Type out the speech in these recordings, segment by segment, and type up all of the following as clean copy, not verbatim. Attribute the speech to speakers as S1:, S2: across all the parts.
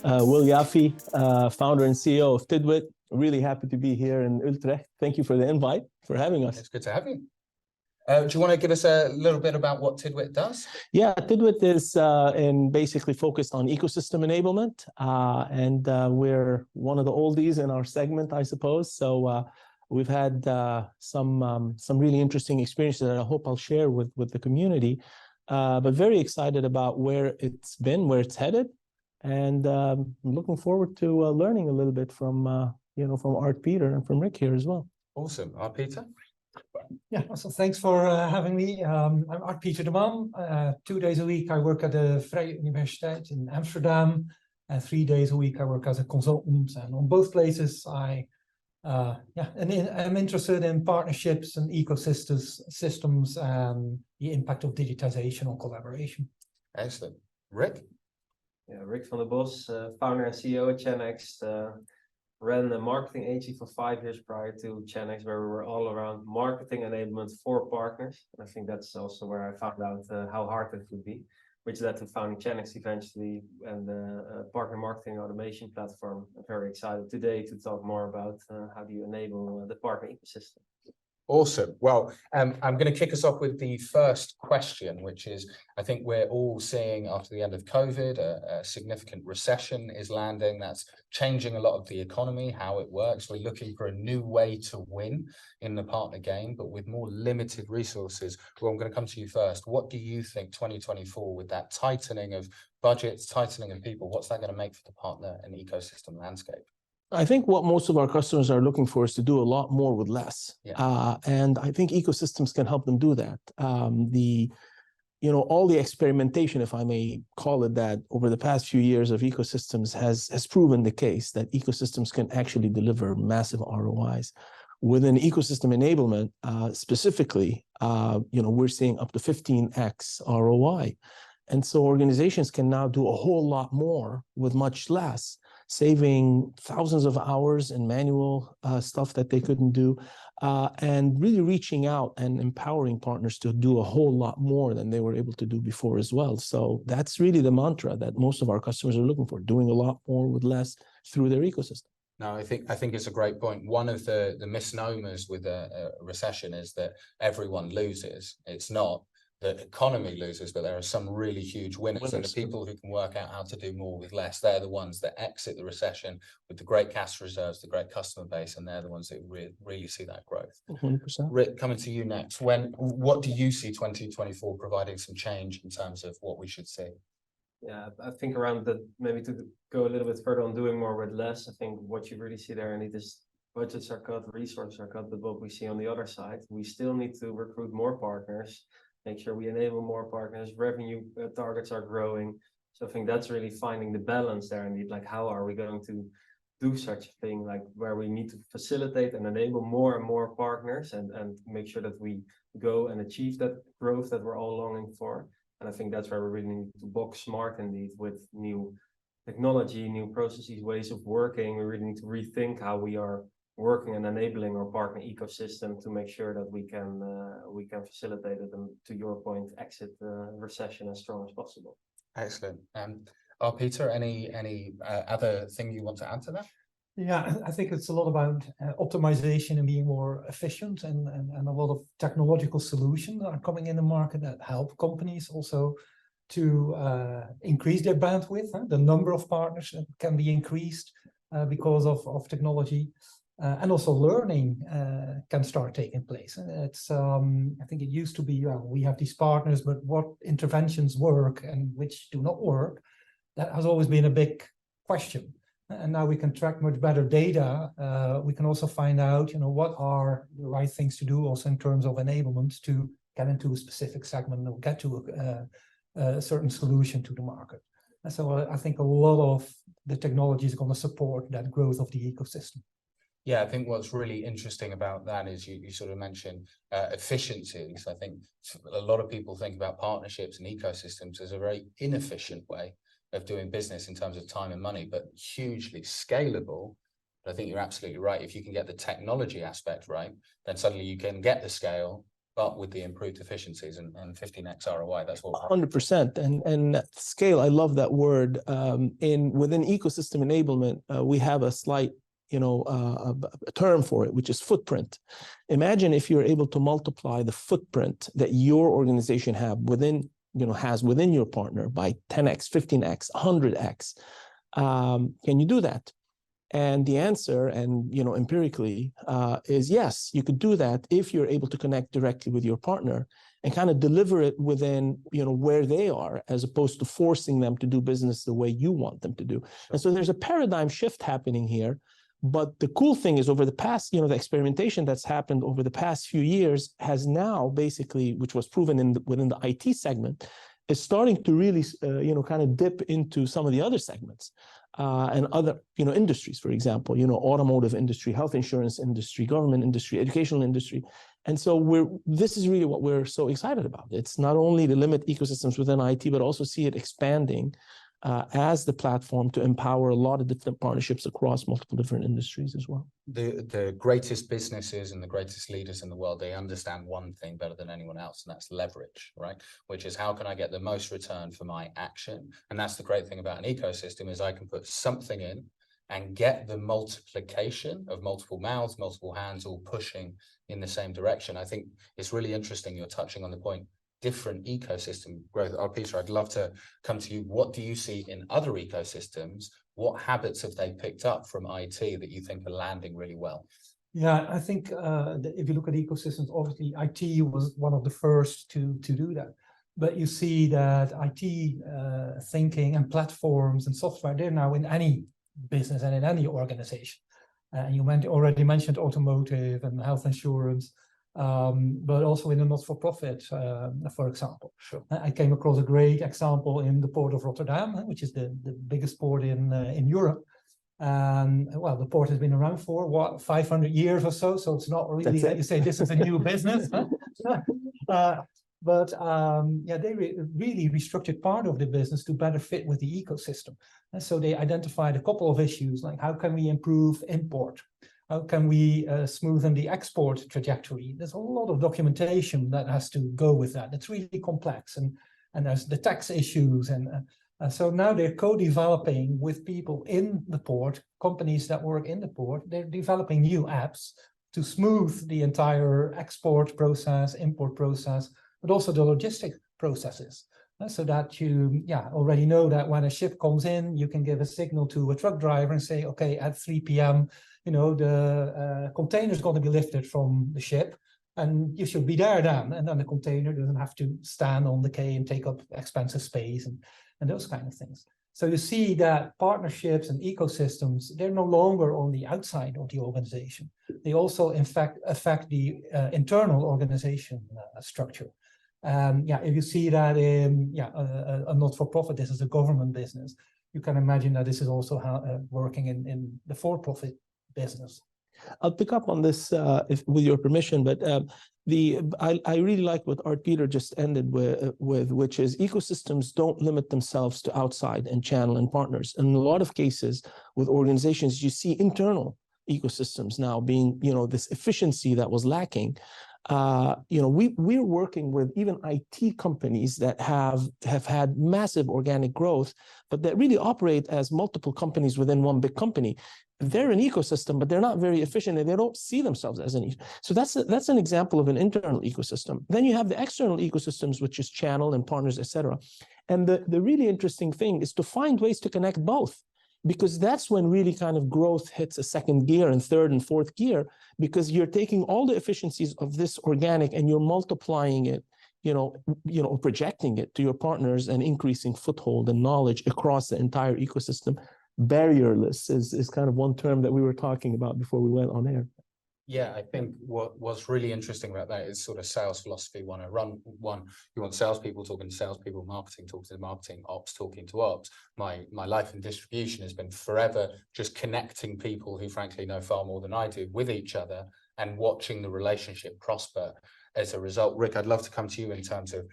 S1: Will Yaffe, founder and CEO of TIDWIT. Really happy to be here in Utrecht. Thank you for the invite, for having us.
S2: It's good to have you. Do you want to give us a little bit about what TIDWIT does?
S1: Yeah, TIDWIT is basically focused on ecosystem enablement, and we're one of the oldies in our segment, I suppose. So we've had some really interesting experiences that I hope I'll share with the community. But very excited about where it's been, where it's headed, and I'm looking forward to learning a little bit from from Art Peter and from Rick here as well.
S2: Awesome. Art Peter?
S3: Yeah, so thanks for having me. I'm Art Peter de Man. 2 days a week I work at the Vrije Universiteit in Amsterdam, and 3 days a week I work as a consultant. And on both places I'm interested in partnerships and systems and the impact of digitization on collaboration.
S2: Excellent. Rick?
S4: Yeah, Rick van der Bos, founder and CEO at Channext. Ran a marketing agency for 5 years prior to Channext, where we were all around marketing enablement for partners. And I think that's also where I found out how hard it would be, which led to founding Channext eventually and the partner marketing automation platform. I'm very excited today to talk more about how do you enable the partner ecosystem.
S2: Awesome. Well, I'm going to kick us off with the first question, which is, I think we're all seeing after the end of COVID, a significant recession is landing. That's changing a lot of the economy, how it works. We're looking for a new way to win in the partner game, but with more limited resources. Well, I'm going to come to you first. What do you think 2024, with that tightening of budgets, tightening of people, what's that going to make for the partner and ecosystem landscape?
S1: I think what most of our customers are looking for is to do a lot more with less.
S2: Yeah.
S1: And I think ecosystems can help them do that. All the experimentation, if I may call it that, over the past few years of ecosystems has proven the case that ecosystems can actually deliver massive ROIs. Within ecosystem enablement, specifically, we're seeing up to 15x ROI. And so organizations can now do a whole lot more with much less, saving thousands of hours in manual stuff that they couldn't do, and really reaching out and empowering partners to do a whole lot more than they were able to do before as well. So that's really the mantra that most of our customers are looking for, doing a lot more with less through their ecosystem.
S2: No, I think it's a great point. One of the misnomers with a recession is that everyone loses. It's not. The economy loses, but there are some really huge winners. And the people who can work out how to do more with less, they're the ones that exit the recession with the great cash reserves, the great customer base, and they're the ones that really see that growth.
S1: 100%.
S2: Rick, coming to you next. What do you see 2024 providing some change in terms of what we should see?
S4: Yeah, I think around maybe to go a little bit further on doing more with less, I think what you really see there, and it is budgets are cut, resources are cut, but what we see on the other side, we still need to recruit more partners, make sure we enable more partners, revenue targets are growing. So I think that's really finding the balance there indeed, like how are we going to do such a thing, like where we need to facilitate and enable more and more partners and make sure that we go and achieve that growth that we're all longing for. And I think that's where we really need to box smart indeed with new technology, new processes, ways of working. We really need to rethink how we are working and enabling our partner ecosystem to make sure that we can facilitate it and, to your point, exit the recession as strong as possible.
S2: Excellent. Peter, any other thing you want to add to that?
S3: Yeah, I think it's a lot about optimization and being more efficient, and a lot of technological solutions that are coming in the market that help companies also to increase their bandwidth. The number of partners can be increased because of technology. And also learning can start taking place. It's I think it used to be we have these partners, but what interventions work and which do not work, that has always been a big question. And now we can track much better data. We can also find out, what are the right things to do, also in terms of enablement to get into a specific segment or get to a certain solution to the market. And so I think a lot of the technology is going to support that growth of the ecosystem.
S2: Yeah, I think what's really interesting about that is you sort of mentioned efficiencies. I think a lot of people think about partnerships and ecosystems as a very inefficient way of doing business in terms of time and money, but hugely scalable. But I think you're absolutely right. If you can get the technology aspect right, then suddenly you can get the scale, but with the improved efficiencies and 15x ROI. That's what
S1: 100%. And scale, I love that word. Within ecosystem enablement, we have a slight, a term for it, which is footprint. Imagine if you're able to multiply the footprint that your organization has within your partner by 10x, 15x, 100x. Can you do that? And the answer, empirically, is yes, you could do that if you're able to connect directly with your partner and kind of deliver it within, where they are, as opposed to forcing them to do business the way you want them to do. And so there's a paradigm shift happening here. But the cool thing is over the past, the experimentation that's happened over the past few years has now basically, which was proven within the IT segment, is starting to really, kind of dip into some of the other segments. And other, industries, for example, automotive industry, health insurance industry, government industry, educational industry. And so this is really what we're so excited about. It's not only to limit ecosystems within IT, but also see it expanding as the platform to empower a lot of different partnerships across multiple different industries as well.
S2: The greatest businesses and the greatest leaders in the world, they understand one thing better than anyone else, and that's leverage, right? Which is, how can I get the most return for my action? And that's the great thing about an ecosystem, is I can put something in and get the multiplication of multiple mouths, multiple hands, all pushing in the same direction. I think it's really interesting you're touching on the point, different ecosystem growth. Peter, I'd love to come to you. What do you see in other ecosystems? What habits have they picked up from IT that you think are landing really well?
S3: Yeah, I think if you look at ecosystems, obviously IT was one of the first to do that. But you see that IT thinking and platforms and software, they're now in any business and in any organization. You already mentioned automotive and health insurance. But also in a not-for-profit, for example.
S2: Sure.
S3: I came across a great example in the port of Rotterdam, which is the biggest port in Europe. Well, the port has been around for 500 years or so it's not really that you say this is a new business. But they really restructured part of the business to better fit with the ecosystem. And so they identified a couple of issues, like how can we improve import? How can we smoothen the export trajectory? There's a lot of documentation that has to go with that. It's really complex, and there's the tax issues, and so now they're co-developing with people in the port, companies that work in the port. They're developing new apps to smooth the entire export process, import process, but also the logistic processes, so that you already know that when a ship comes in, you can give a signal to a truck driver and say, okay, at 3 p.m. the container is going to be lifted from the ship, and you should be there then. And then the container doesn't have to stand on the quay and take up expensive space and those kind of things. So you see that partnerships and ecosystems, they're no longer on the outside of the organization. They also, in fact, affect the internal organization structure. If you see that in a not-for-profit, this is a government business, you can imagine that this is also working in the for-profit business.
S1: I'll pick up on this with your permission, but I really like what Art Peter just ended with, which is ecosystems don't limit themselves to outside and channel and partners. In a lot of cases with organizations, you see internal ecosystems now being, this efficiency that was lacking. We're working with even IT companies that have had massive organic growth, but that really operate as multiple companies within one big company. They're an ecosystem, but they're not very efficient, and they don't see themselves as an. So that's an example of an internal ecosystem. Then you have the external ecosystems, which is channel and partners, etc. And the really interesting thing is to find ways to connect both, because that's when really kind of growth hits a second gear and third and fourth gear, because you're taking all the efficiencies of this organic and you're multiplying it, projecting it to your partners and increasing foothold and knowledge across the entire ecosystem. Barrierless is kind of one term that we were talking about before we went on air.
S2: Yeah, I think what's really interesting about that is sort of sales philosophy 101. You want salespeople talking to salespeople, marketing talking to marketing, ops talking to ops. My life in distribution has been forever just connecting people who frankly know far more than I do with each other and watching the relationship prosper as a result. Rick, I'd love to come to you in terms of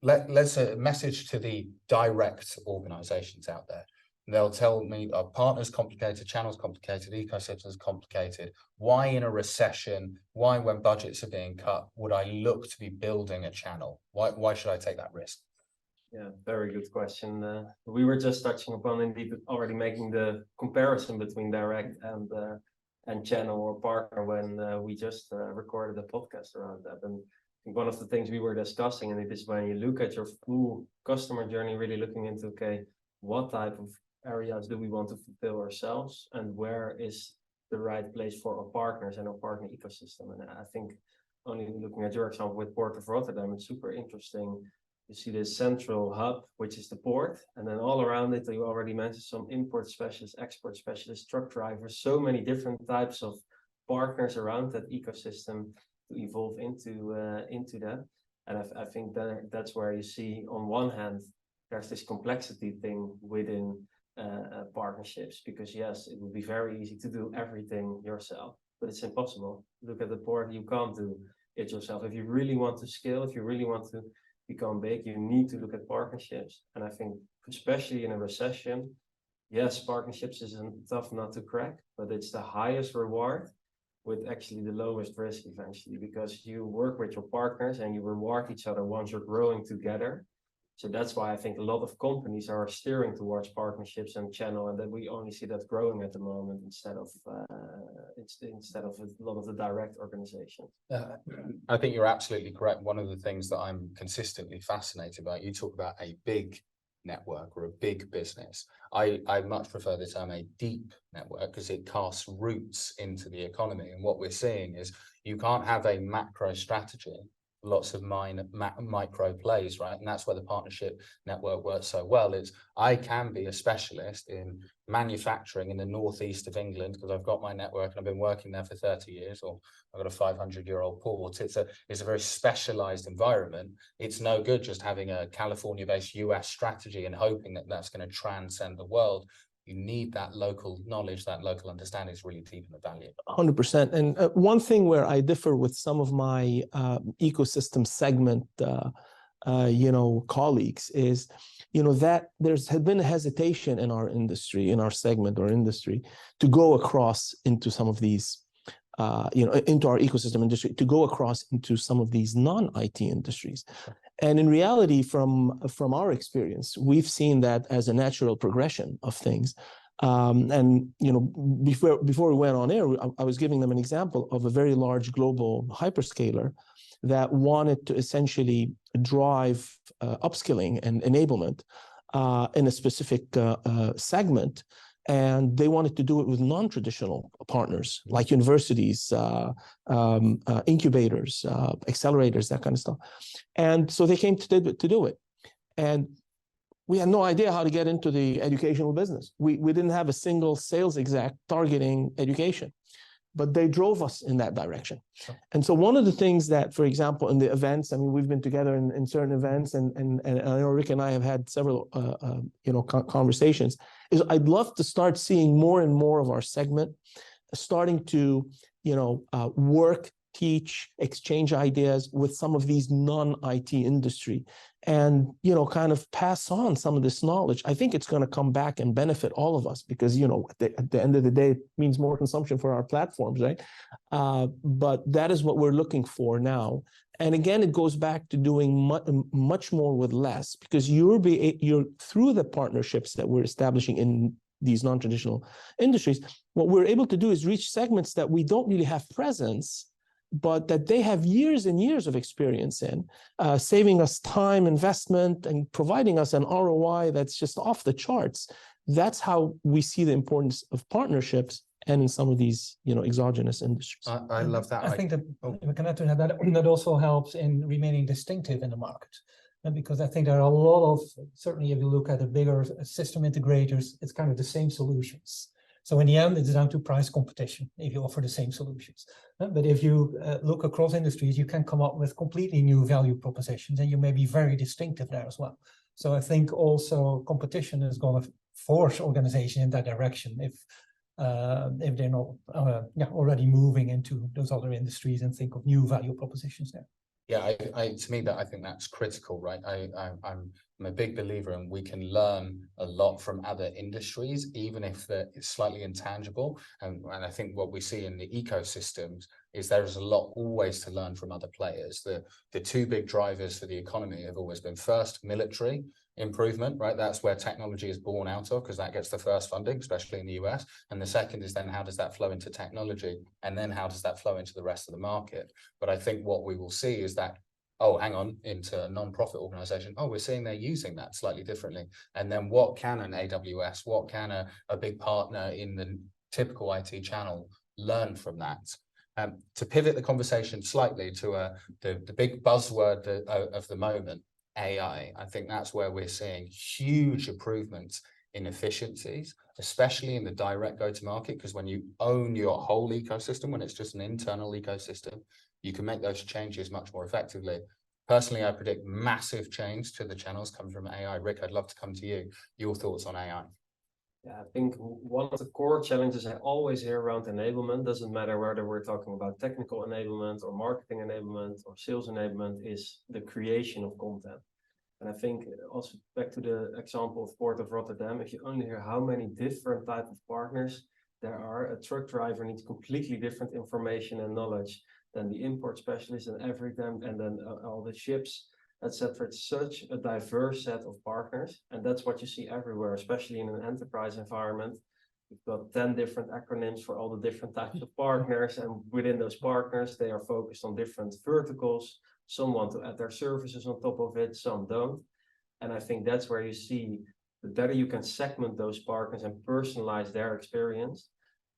S2: let's a message to the direct organizations out there. They'll tell me our partner's complicated, channel's complicated, ecosystem's complicated. Why in a recession, why when budgets are being cut, would I look to be building a channel? Why should I take that risk?
S4: Yeah, very good question. We were just touching upon indeed already making the comparison between direct and channel or partner when we just recorded a podcast around that. And I think one of the things we were discussing, and it is when you look at your full customer journey, really looking into, okay, what type of areas do we want to fulfill ourselves, and where is the right place for our partners and our partner ecosystem? And I think only looking at your example with Port of Rotterdam, it's super interesting. You see this central hub, which is the port, and then all around it, you already mentioned some import specialists, export specialists, truck drivers, so many different types of partners around that ecosystem to evolve into that. And I think that's where you see, on one hand, there's this complexity thing within partnerships, because yes, it would be very easy to do everything yourself, but it's impossible. Look at the port, you can't do it yourself. If you really want to scale, if you really want to become big, you need to look at partnerships. And I think especially in a recession, yes, partnerships is a tough nut to crack, but it's the highest reward with actually the lowest risk eventually, because you work with your partners and you reward each other once you're growing together. So that's why I think a lot of companies are steering towards partnerships and channel, and that we only see that growing at the moment instead of a lot of the direct organizations.
S2: I think you're absolutely correct. One of the things that I'm consistently fascinated by, you talk about a big network or a big business. I much prefer the term a deep network, because it casts roots into the economy. And what we're seeing is you can't have a macro strategy, lots of micro plays, right? And that's where the partnership network works so well. Is I can be a specialist in manufacturing in the northeast of England because I've got my network and I've been working there for 30 years, or I've got a 500-year-old port. It's a very specialized environment. It's no good just having a California-based US strategy and hoping that that's going to transcend the world. You need that local knowledge, that local understanding is really deep in the value.
S1: 100%. And one thing where I differ with some of my ecosystem segment, colleagues is, that there's had been a hesitation in our industry, in our segment or industry, to go across into some of these, into our ecosystem industry, to go across into some of these non-IT industries. And in reality, from our experience, we've seen that as a natural progression of things. Before we went on air, I was giving them an example of a very large global hyperscaler that wanted to essentially drive upskilling and enablement in a specific segment. And they wanted to do it with non-traditional partners like universities, incubators, accelerators, that kind of stuff. And so they came to TIDWIT to do it. And we had no idea how to get into the educational business. We didn't have a single sales exec targeting education, but they drove us in that direction. Sure. And so one of the things that, for example, in the events, I mean, we've been together in certain events, and I know Rick and I have had several, conversations, is I'd love to start seeing more and more of our segment starting to, work, teach, exchange ideas with some of these non-IT industry, and kind of pass on some of this knowledge. I think it's going to come back and benefit all of us, because at the end of the day, it means more consumption for our platforms, right? But that is what we're looking for now. And again, it goes back to doing much more with less, because you're through the partnerships that we're establishing in these non-traditional industries. What we're able to do is reach segments that we don't really have presence, but that they have years and years of experience in, saving us time, investment, and providing us an ROI that's just off the charts. That's how we see the importance of partnerships, and in some of these, exogenous industries.
S2: I love that.
S3: I think that we can add to that also helps in remaining distinctive in the market. And because I think there are a lot of, certainly if you look at the bigger system integrators, it's kind of the same solutions. So in the end, it's down to price competition if you offer the same solutions. But if you look across industries, you can come up with completely new value propositions, and you may be very distinctive there as well. So I think also competition is going to force organizations in that direction if they're not already moving into those other industries and think of new value propositions there.
S2: Yeah, to me, I think that's critical, right? I'm a big believer in we can learn a lot from other industries, even if it's slightly intangible. And I think what we see in the ecosystems is there is a lot always to learn from other players. The two big drivers for the economy have always been, first, military improvement, right? That's where technology is born out of, because that gets the first funding, especially in the US. And the second is then how does that flow into technology? And then how does that flow into the rest of the market? But I think what we will see is that, oh, hang on, into a non-profit organization, oh, we're seeing they're using that slightly differently. And then what can an AWS, what can a big partner in the typical IT channel learn from that? To pivot the conversation slightly to the big buzzword of the moment, AI. I think that's where we're seeing huge improvements in efficiencies, especially in the direct go-to-market, because when you own your whole ecosystem, when it's just an internal ecosystem, you can make those changes much more effectively. Personally, I predict massive change to the channels come from AI. Rick, I'd love to come to you. Your thoughts on AI?
S4: Yeah, I think one of the core challenges I always hear around enablement, doesn't matter whether we're talking about technical enablement or marketing enablement or sales enablement, is the creation of content. And I think also back to the example of Port of Rotterdam, if you only hear how many different types of partners there are, a truck driver needs completely different information and knowledge than the import specialist and everything, and then all the ships, etc. It's such a diverse set of partners, and that's what you see everywhere, especially in an enterprise environment. You've got 10 different acronyms for all the different types of partners, and within those partners, they are focused on different verticals. Some want to add their services on top of it, some don't. And I think that's where you see the better you can segment those partners and personalize their experience,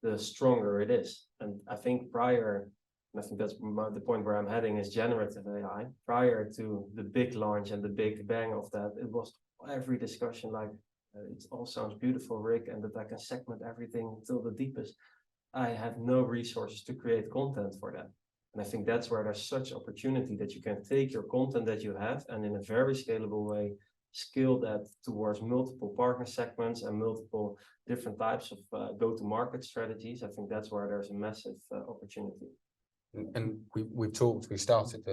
S4: the stronger it is. And I think prior, and I think that's the point where I'm heading, is generative AI. Prior to the big launch and the big bang of that, it was every discussion like, it all sounds beautiful, Rick, and that I can segment everything till the deepest. I have no resources to create content for that. And I think that's where there's such opportunity that you can take your content that you have and in a very scalable way, scale that towards multiple partner segments and multiple different types of go-to-market strategies. I think that's where there's a massive opportunity.
S2: And we started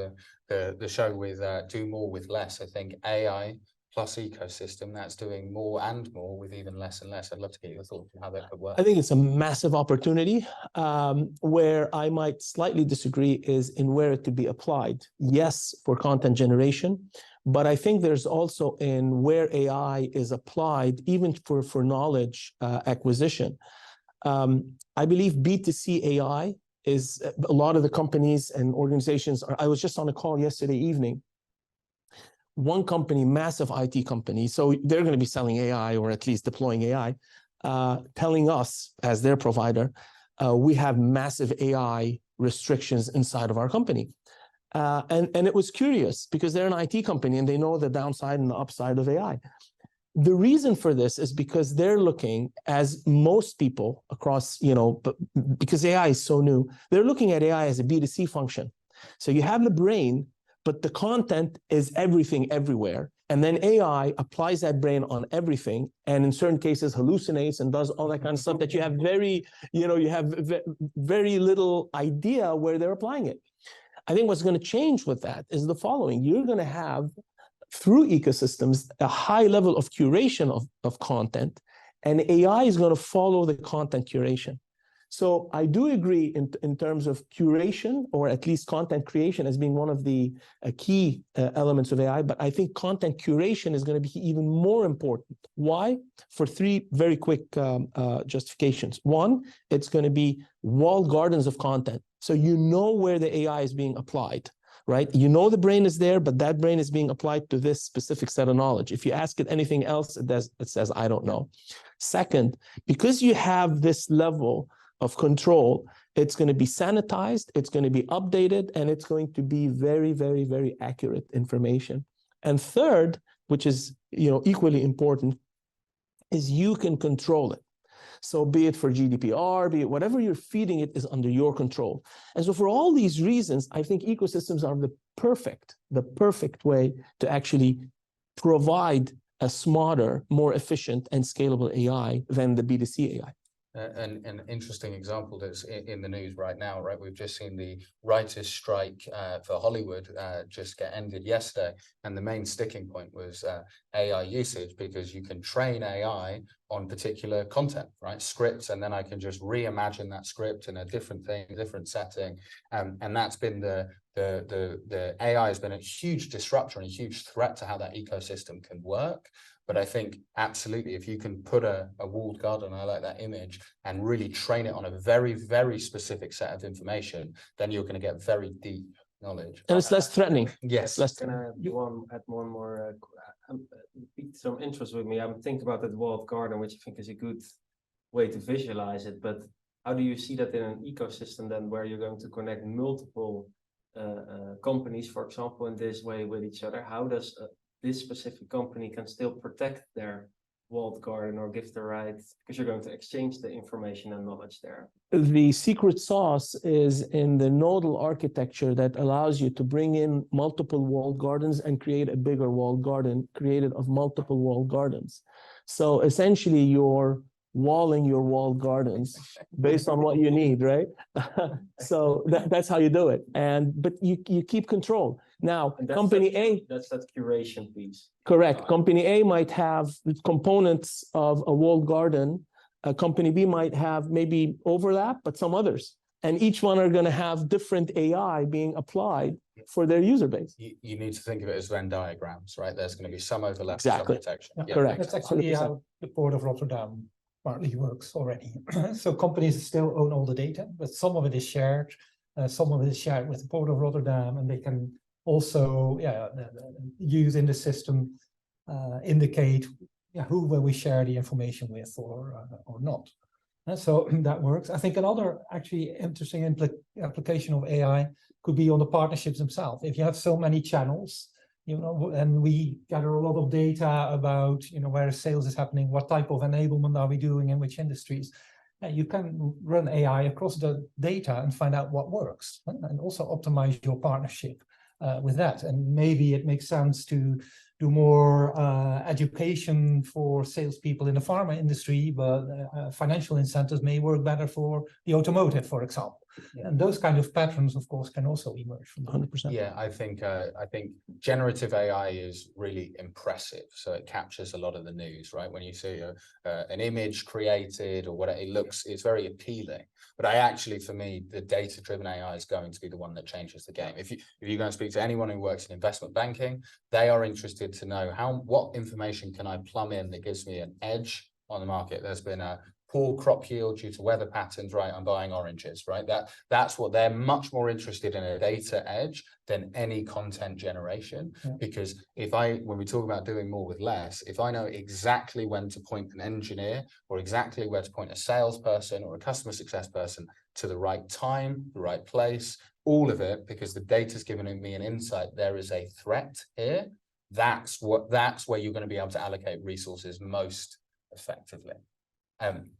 S2: the show with do more with less. I think AI plus ecosystem, that's doing more and more with even less and less. I'd love to get your thoughts on how that could work.
S1: I think it's a massive opportunity. Where I might slightly disagree is in where it could be applied. Yes, for content generation, but I think there's also in where AI is applied, even for knowledge acquisition. I believe B2C AI is a lot of the companies and organizations I was just on a call yesterday evening. One company, massive IT company, so they're going to be selling AI or at least deploying AI, telling us as their provider, we have massive AI restrictions inside of our company. And it was curious because they're an IT company and they know the downside and the upside of AI. The reason for this is because they're looking, as most people across, because AI is so new, they're looking at AI as a B2C function. So you have the brain, but the content is everything everywhere. And then AI applies that brain on everything. And in certain cases hallucinates and does all that kind of stuff that you have very little idea where they're applying it. I think what's going to change with that is the following. You're going to have, through ecosystems, a high level of curation of content, and AI is going to follow the content curation. So I do agree in terms of curation, or at least content creation as being one of the key elements of AI, but I think content curation is going to be even more important. Why? For three very quick justifications. One, it's going to be walled gardens of content. So you know where the AI is being applied, right? You know the brain is there, but that brain is being applied to this specific set of knowledge. If you ask it anything else, it says, I don't know. Second, because you have this level of control, it's going to be sanitized, it's going to be updated, and it's going to be very, very, very accurate information. And third, which is equally important, is you can control it. So be it for GDPR, be it whatever you're feeding it is under your control. And so for all these reasons, I think ecosystems are the perfect way to actually provide a smarter, more efficient and scalable AI than the B2C AI.
S2: an interesting example that's in the news right now, right? We've just seen the writers' strike for Hollywood just get ended yesterday, and the main sticking point was AI usage, because you can train AI on particular content, right? Scripts, and then I can just reimagine that script in a different thing, different setting, and that's been the AI has been a huge disruptor and a huge threat to how that ecosystem can work. But I think absolutely, if you can put a walled garden, I like that image, and really train it on a very, very specific set of information, then you're going to get very deep knowledge.
S1: And it's less threatening.
S2: Yes.
S4: Can I add one more? Piqued some interest with me. I'm thinking about that walled garden, which I think is a good way to visualize it. But how do you see that in an ecosystem then, where you're going to connect multiple companies, for example, in this way with each other? How does this specific company can still protect their walled garden or give the right, because you're going to exchange the information and knowledge there?
S1: The secret sauce is in the nodal architecture that allows you to bring in multiple walled gardens and create a bigger walled garden created of multiple walled gardens. So essentially you're walling your walled gardens based on what you need, right? So that's how you do it. But you keep control. Now, company A,
S4: that's that curation piece.
S1: Correct. Company A might have components of a walled garden. Company B might have maybe overlap, but some others. And each one are going to have different AI being applied for their user base.
S2: You need to think of it as Venn diagrams, right? There's going to be some overlap,
S1: Exactly.
S2: some protection.
S3: Yeah,
S1: correct.
S3: That's actually
S1: 100%.
S3: how the Port of Rotterdam partly works already. So companies still own all the data, but some of it is shared. Some of it is shared with the Port of Rotterdam, and they can also use in the system, indicate who will we share the information with or not. And so that works. I think another actually interesting application of AI could be on the partnerships themselves. If you have so many channels, and we gather a lot of data about, where sales is happening, what type of enablement are we doing in which industries, you can run AI across the data and find out what works, and also optimize your partnership with that. And maybe it makes sense to do more education for salespeople in the pharma industry, but financial incentives may work better for the automotive, for example. Yeah. And those kind of patterns, of course, can also emerge from
S1: 100%.
S2: Yeah, I think generative AI is really impressive. So it captures a lot of the news, right? When you see an image created or whatever, it's very appealing. But for me, the data-driven AI is going to be the one that changes the game. If you're going to speak to anyone who works in investment banking, they are interested to know what information can I plumb in that gives me an edge on the market. There's been a poor crop yield due to weather patterns, right? I'm buying oranges, right? That's what they're much more interested in, a data edge than any content generation. Yeah. Because when we talk about doing more with less, if I know exactly when to point an engineer or exactly where to point a salesperson or a customer success person to the right time, the right place, all of it, because the data's given me an insight, there is a threat here. That's where you're going to be able to allocate resources most effectively.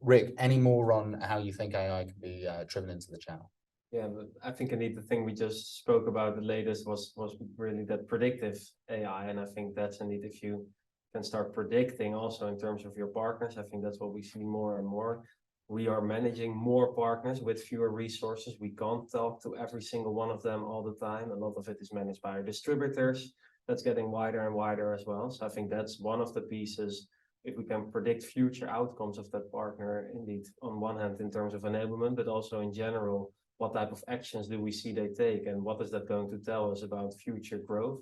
S2: Rick, any more on how you think AI can be driven into the channel?
S4: Yeah, but I think indeed the thing we just spoke about the latest was really that predictive AI, and I think that's indeed, if you can start predicting also in terms of your partners, I think that's what we see more and more. We are managing more partners with fewer resources. We can't talk to every single one of them all the time. A lot of it is managed by our distributors. That's getting wider and wider as well. So I think that's one of the pieces. If we can predict future outcomes of that partner, indeed, on one hand, in terms of enablement, but also in general, what type of actions do we see they take, and what is that going to tell us about future growth,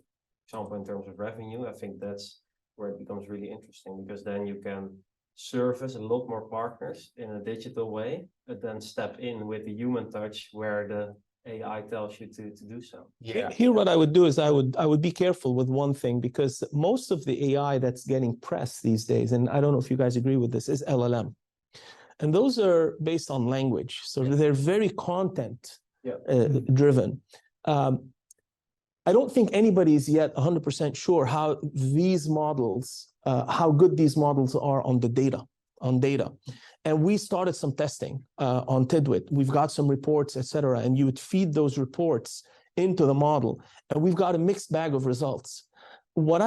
S4: for example, in terms of revenue? I think that's where it becomes really interesting, because then you can service a lot more partners in a digital way, but then step in with the human touch where the AI tells you to do so.
S1: Yeah. Here, what I would do is I would be careful with one thing, because most of the AI that's getting pressed these days, and I don't know if you guys agree with this, is LLM. And those are based on language. So they're very content driven. I don't think anybody is yet 100% sure how these models, how good these models are on data. And we started some testing on TIDWIT. We've got some reports, et cetera, and you would feed those reports into the model. And we've got a mixed bag of results. what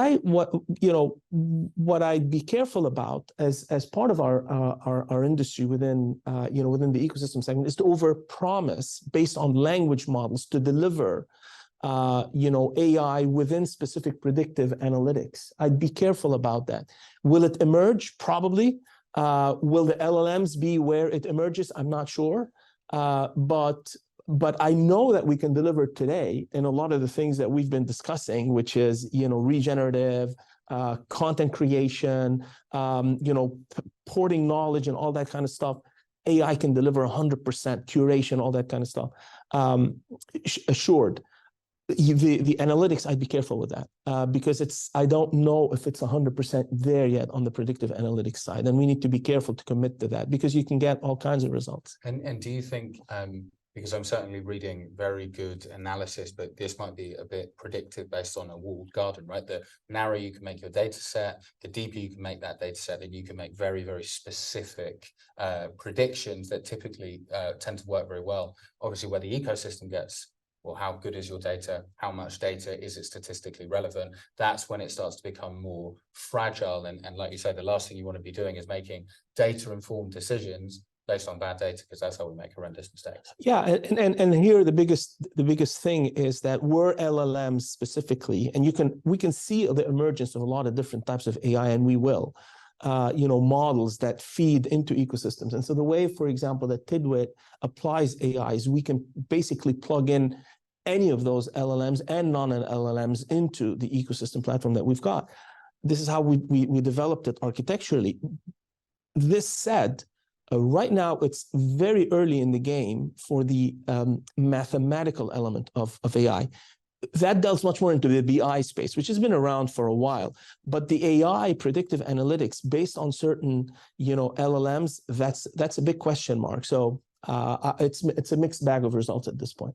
S1: I'd be careful about as part of our industry within within the ecosystem segment is to overpromise based on language models to deliver AI within specific predictive analytics. I'd be careful about that. Will it emerge? Probably. Will the LLMs be where it emerges? I'm not sure. But I know that we can deliver today in a lot of the things that we've been discussing, which is, regenerative, content creation, porting knowledge and all that kind of stuff. AI can deliver 100% curation, all that kind of stuff. Assured. The analytics, I'd be careful with that because I don't know if it's 100% there yet on the predictive analytics side. And we need to be careful to commit to that because you can get all kinds of results.
S2: And do you think, because I'm certainly reading very good analysis, but this might be a bit predictive based on a walled garden, right? The narrower you can make your data set, the deeper you can make that data set, then you can make very, very specific predictions that typically tend to work very well. Obviously, where the ecosystem gets, well, how good is your data? How much data is it statistically relevant? That's when it starts to become more fragile. And like you said, the last thing you want to be doing is making data-informed decisions based on bad data, because that's how we make horrendous mistakes.
S1: Yeah, and here the biggest thing is that we're LLMs specifically, and we can see the emergence of a lot of different types of AI, and we will, models that feed into ecosystems. And so the way, for example, that TIDWIT applies AI is we can basically plug in any of those LLMs and non-LLMs into the ecosystem platform that we've got. This is how we developed it architecturally. This said, right now, it's very early in the game for the mathematical element of AI. That delves much more into the BI space, which has been around for a while. But the AI predictive analytics based on certain, LLMs, that's a big question mark. So it's a mixed bag of results at this point.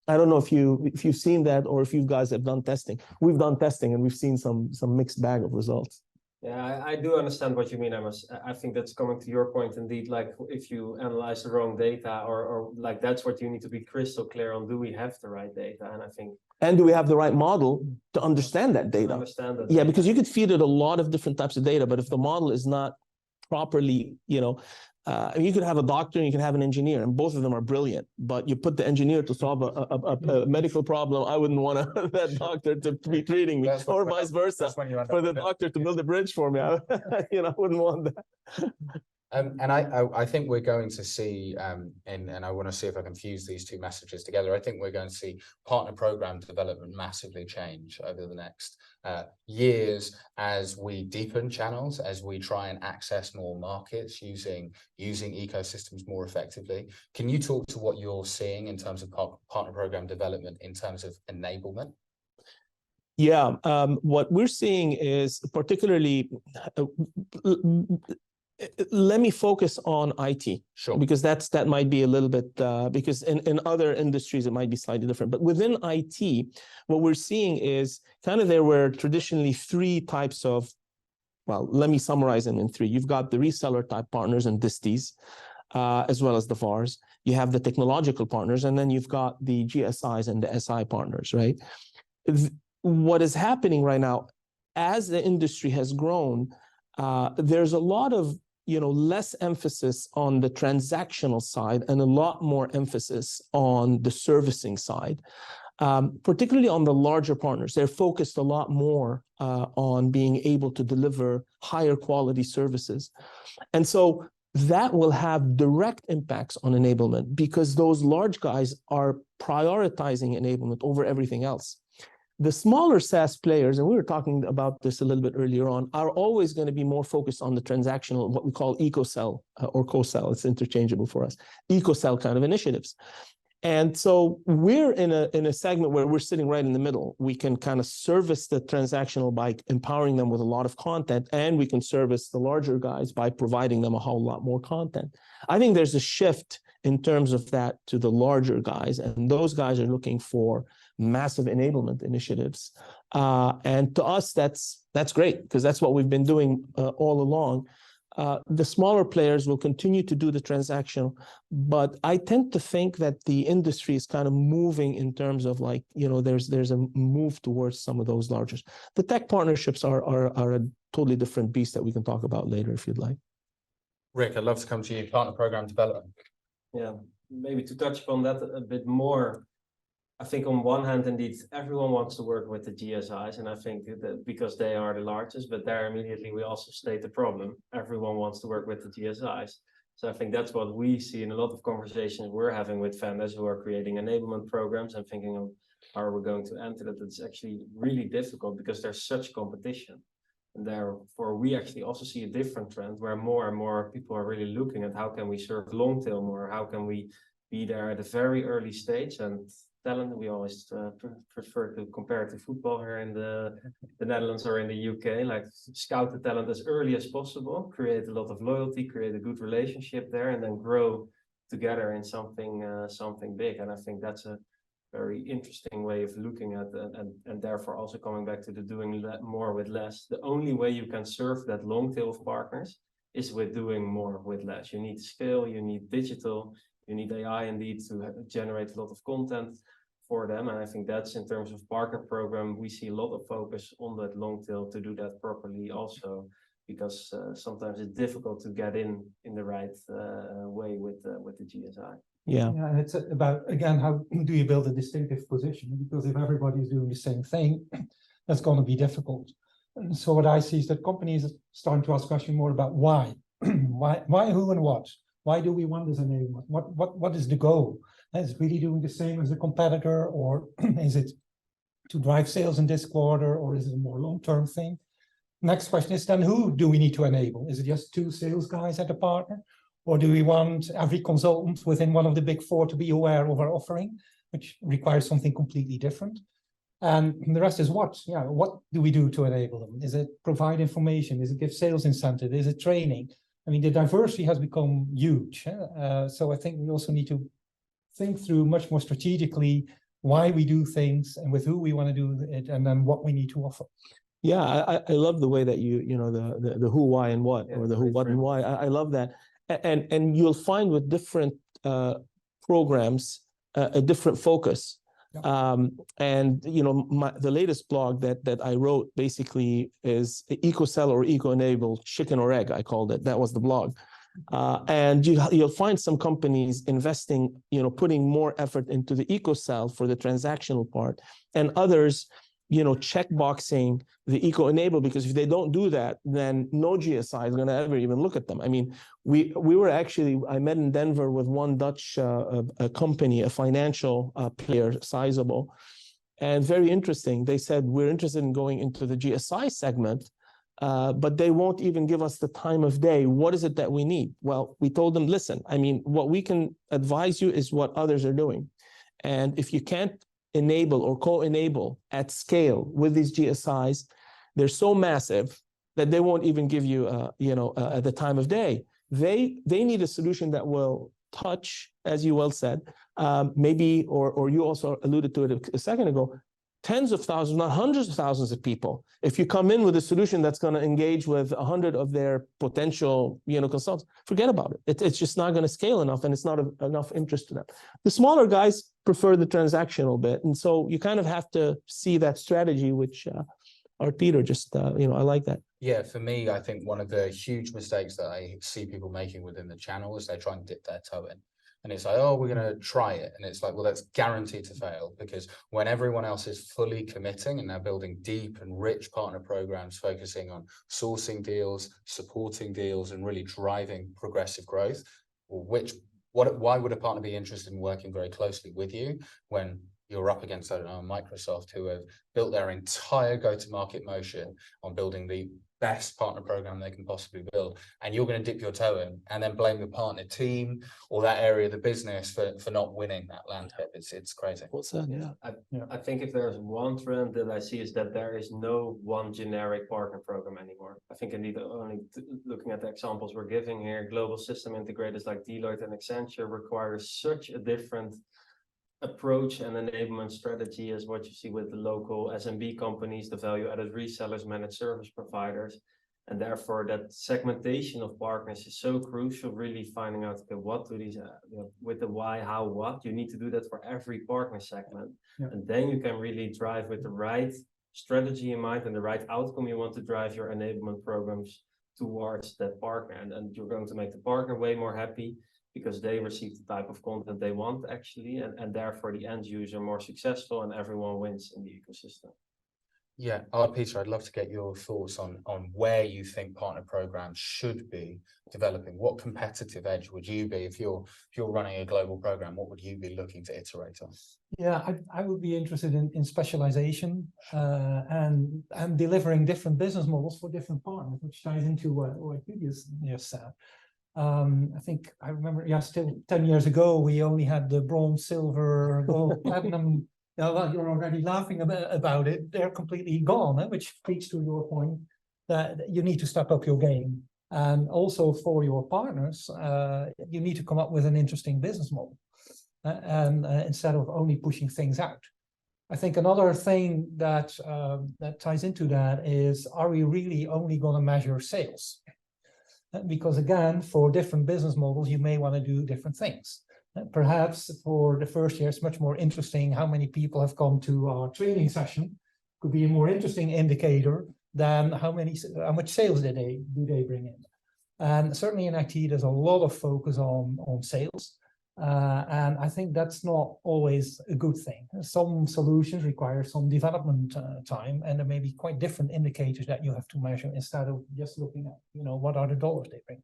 S1: I don't know if you've seen that or if you guys have done testing. We've done testing and we've seen some mixed bag of results.
S4: Yeah, I do understand what you mean, Amos. I think that's coming to your point indeed, like if you analyze the wrong data or like that's what you need to be crystal clear on, do we have the right data? And I think...
S1: And do we have the right model to understand that data?
S4: Understand that.
S1: Yeah, because you could feed it a lot of different types of data, but if the model is not properly, you could have a doctor and you can have an engineer, and both of them are brilliant. But you put the engineer to solve a medical problem, I wouldn't want that doctor to be treating me, or vice versa. For the doctor to build a bridge for me, I wouldn't want that.
S2: And I think we're going to see, and I want to see if I can fuse these two messages together. I think we're going to see partner program development massively change over the next years as we deepen channels, as we try and access more markets using ecosystems more effectively. Can you talk to what you're seeing in terms of partner program development in terms of enablement?
S1: Yeah, what we're seeing is particularly, let me focus on IT,
S2: sure,
S1: because that might be a little bit, because in other industries, it might be slightly different. But within IT, what we're seeing is there were traditionally three types of, well, let me summarize them in three. You've got the reseller type partners and disties, as well as the VARs. You have the technological partners, and then you've got the GSIs and the SI partners, right? What is happening right now, as the industry has grown, there's a lot of less emphasis on the transactional side and a lot more emphasis on the servicing side, particularly on the larger partners. They're focused a lot more on being able to deliver higher quality services. And so that will have direct impacts on enablement because those large guys are prioritizing enablement over everything else. The smaller SaaS players, and we were talking about this a little bit earlier on, are always going to be more focused on the transactional, what we call eco-sell or co-sell. It's interchangeable for us, eco-sell kind of initiatives. And so we're in a segment where we're sitting right in the middle. We can kind of service the transactional by empowering them with a lot of content, and we can service the larger guys by providing them a whole lot more content. I think there's a shift in terms of that to the larger guys, and those guys are looking for massive enablement initiatives. And to us, that's great, because that's what we've been doing all along. The smaller players will continue to do the transactional, but I tend to think that the industry is kind of moving in terms of like, there's a move towards some of those larger. The tech partnerships are a totally different beast that we can talk about later if you'd like.
S2: Rick, I'd love to come to you, partner program development.
S4: Yeah, maybe to touch upon that a bit more. I think on one hand, indeed, everyone wants to work with the GSIs, and I think that because they are the largest, but there immediately we also state the problem. Everyone wants to work with the GSIs. So I think that's what we see in a lot of conversations we're having with vendors who are creating enablement programs and thinking of how are we going to enter that. It's actually really difficult because there's such competition. And therefore, we actually also see a different trend where more and more people are really looking at how can we serve long tail more, how can we be there at a very early stage. And talent, we always prefer to compare it to football here in the Netherlands or in the UK, like scout the talent as early as possible, create a lot of loyalty, create a good relationship there, and then grow together in something big. And I think that's a very interesting way of looking at it, and therefore also coming back to the doing more with less. The only way you can serve that long tail of partners is with doing more with less. You need scale, you need digital, you need AI indeed to generate a lot of content for them. And I think that's in terms of partner program, we see a lot of focus on that long tail to do that properly also, because sometimes it's difficult to get in the right way with the GSI.
S1: Yeah.
S3: Yeah, and it's about, again, how do you build a distinctive position? Because if everybody is doing the same thing, that's going to be difficult. And so what I see is that companies are starting to ask questions more about why, why, who, and what. Why do we want this enablement? What is the goal? Is it really doing the same as a competitor, or is it to drive sales in this quarter, or is it a more long-term thing? Next question is then, who do we need to enable? Is it just 2 sales guys at a partner? Or do we want every consultant within one of the big 4 to be aware of our offering, which requires something completely different? And the rest is what? Yeah, what do we do to enable them? Is it provide information? Is it give sales incentive? Is it training? I mean, the diversity has become huge. So I think we also need to think through much more strategically why we do things and with who we want to do it, and then what we need to offer.
S1: Yeah, I love the way that the who, why, and what, or the who, what, and why. I love that. And you'll find with different programs a different focus. Yeah. And the latest blog that I wrote basically is eco-sell or eco-enable, chicken or egg, I called it. That was the blog. And you'll find some companies investing, putting more effort into the eco-sell for the transactional part, and others checkboxing the eco-enable, because if they don't do that, then no GSI is going to ever even look at them. I mean, we were actually, I met in Denver with one Dutch a company, a financial player, sizable, and very interesting. They said, we're interested in going into the GSI segment, but they won't even give us the time of day. What is it that we need? Well, we told them, listen, I mean, what we can advise you is what others are doing. And if you can't enable or co-enable at scale with these GSIs, they're so massive that they won't even give you, at the time of day. They need a solution that will touch, as you well said, maybe, or you also alluded to it a second ago, tens of thousands, not hundreds of thousands of people. If you come in with a solution that's going to engage with 100 of their potential, consultants, forget about it. It's just not going to scale enough, and it's not enough interest to them. The smaller guys prefer the transactional bit, and so you kind of have to see that strategy, which our Peter just, I like that.
S2: Yeah, for me, I think one of the huge mistakes that I see people making within the channel is they try and dip their toe in. And it's like, oh, we're going to try it. And it's like, well, that's guaranteed to fail, because when everyone else is fully committing and they're building deep and rich partner programs, focusing on sourcing deals, supporting deals, and really driving progressive growth, why would a partner be interested in working very closely with you when you're up against, I don't know, Microsoft, who have built their entire go-to-market motion on building the best partner program they can possibly build, and you're going to dip your toe in and then blame the partner team or that area of the business for not winning that landscape. It's crazy.
S1: What's that? Yeah.
S4: I think if there's one trend that I see is that there is no one generic partner program anymore. I think indeed only looking at the examples we're giving here, global system integrators like Deloitte and Accenture require such a different approach and enablement strategy as what you see with the local SMB companies, the value-added resellers, managed service providers. And therefore, that segmentation of partners is so crucial, really finding out, okay, what do these, with the why, how, what, you need to do that for every partner segment.
S3: Yeah.
S4: And then you can really drive with the right strategy in mind and the right outcome you want to drive your enablement programs towards that partner. And you're going to make the partner way more happy because they receive the type of content they want actually, and therefore the end user more successful and everyone wins in the ecosystem.
S2: Yeah, Peter, I'd love to get your thoughts on where you think partner programs should be developing. What competitive edge would you be if you're running a global program? What would you be looking to iterate on?
S3: Yeah, I would be interested in specialization and delivering different business models for different partners, which ties into what you just said. I think I remember, still 10 years ago, we only had the bronze, silver, gold, platinum. Well, you're already laughing about it. They're completely gone, which speaks to your point that you need to step up your game. And also for your partners, you need to come up with an interesting business model and instead of only pushing things out. I think another thing that ties into that is, are we really only going to measure sales? Because again, for different business models, you may want to do different things. Perhaps for the first year, it's much more interesting how many people have come to our training session. Could be a more interesting indicator than how much sales do they bring in. And certainly in IT, there's a lot of focus on sales. And I think that's not always a good thing. Some solutions require some development time, and there may be quite different indicators that you have to measure instead of just looking at, what are the dollars they bring.